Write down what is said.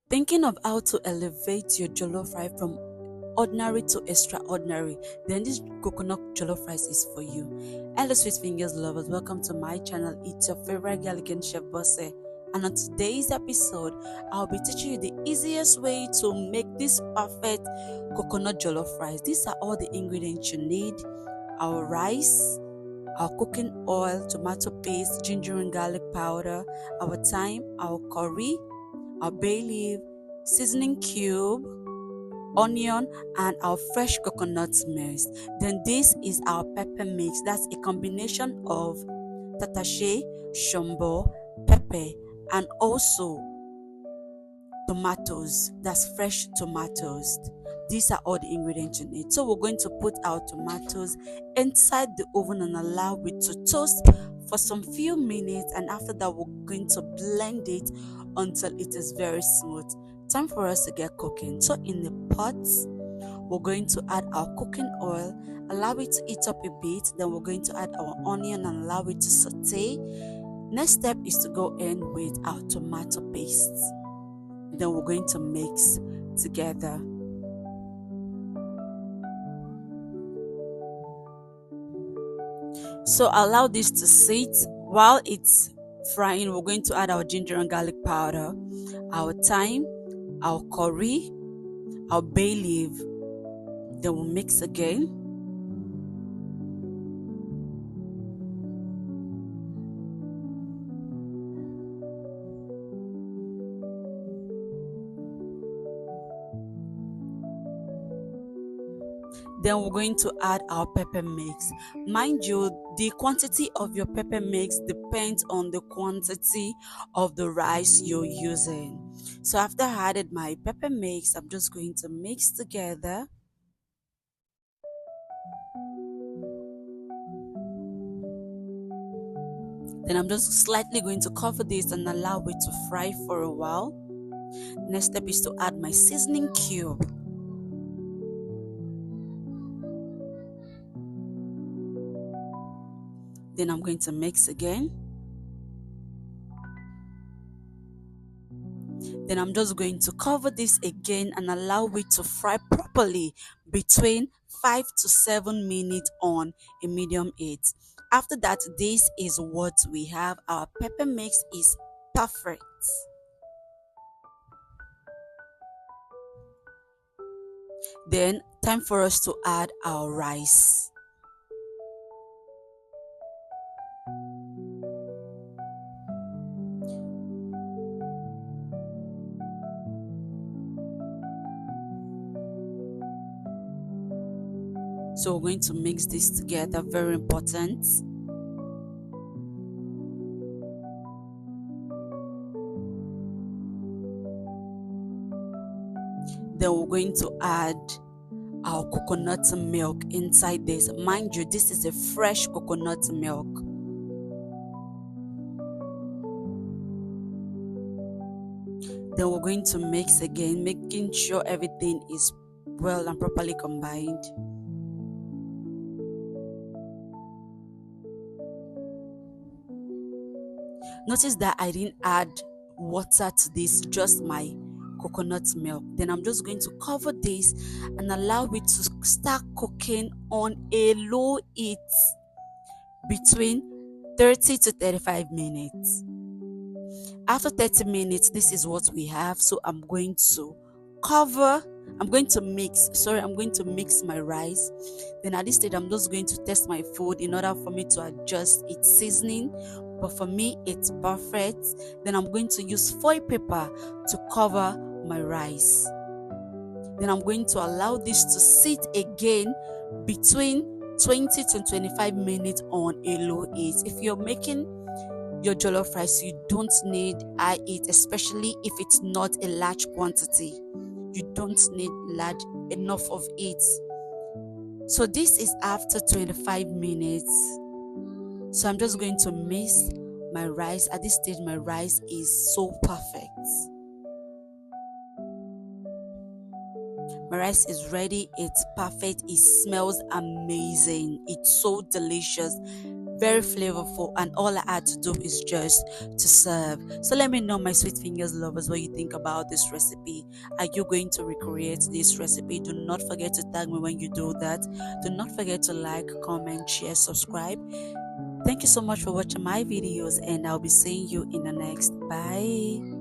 Thinking of how to elevate your jollof rice from ordinary to extraordinary, then this coconut jollof rice is for you. Hello, sweet fingers lovers, welcome to my channel. It's your favorite girl again, Chef Bosse. And on today's episode, I'll be teaching you the easiest way to make this perfect coconut jollof rice. These are all the ingredients you need: our rice, our cooking oil, tomato paste, ginger and garlic powder, our thyme, our curry, our bay leaf, seasoning cube, onion, and our fresh coconut mix. Then this is our pepper mix. That's a combination of tatache, shombo, pepper, and also tomatoes. That's fresh tomatoes. These are all the ingredients you need. So we're going to put our tomatoes inside the oven and allow it to toast for some few minutes, and after that we're going to blend it until it is very smooth. Time for us to get cooking. So in the pot, we're going to add our cooking oil, allow it to heat up a bit, then we're going to add our onion and allow it to saute. Next step is to go in with our tomato paste. Then we're going to mix together. So allow this to sit. While it's frying, we're going to add our ginger and garlic powder, our thyme, our curry, our bay leaf. Then we'll mix again. Then we're going to add our pepper mix. Mind you, the quantity of your pepper mix depends on the quantity of the rice you're using. So after I added my pepper mix, I'm just going to mix together. Then I'm just slightly going to cover this and allow it to fry for a while. Next step is to add my seasoning cube. Then I'm going to mix again. Then I'm just going to cover this again and allow it to fry properly between 5 to 7 minutes on a medium heat. After that, this is what we have. Our pepper mix is perfect. Then time for us to add our rice. So we're going to mix this together, very important. Then we're going to add our coconut milk inside this. Mind you, this is a fresh coconut milk. Then we're going to mix again, making sure everything is well and properly combined. Notice that I didn't add water to this, just my coconut milk. Then I'm just going to cover this and allow it to start cooking on a low heat between 30 to 35 minutes. After 30 minutes, this is what we have. So I'm going to mix my rice. Then at this stage, I'm just going to test my food in order for me to adjust its seasoning. But for me, it's perfect. Then I'm going to use foil paper to cover my rice. Then I'm going to allow this to sit again between 20 to 25 minutes on a low heat. If you're making your jollof rice, you don't need high heat, especially if it's not a large quantity. You don't need enough of it. So this is after 25 minutes. So I'm just going to mix my rice. At this stage, my rice is so perfect. My rice is ready. It's perfect. It smells amazing. It's so delicious. very flavorful, and all I had to do is just to serve. So let me know, my sweet fingers lovers, what you think about this recipe. Are you going to recreate this recipe? Do not forget to tag me when you do that. Do not forget to like, comment, share, subscribe. Thank you so much for watching my videos, and I'll be seeing you in the next. Bye.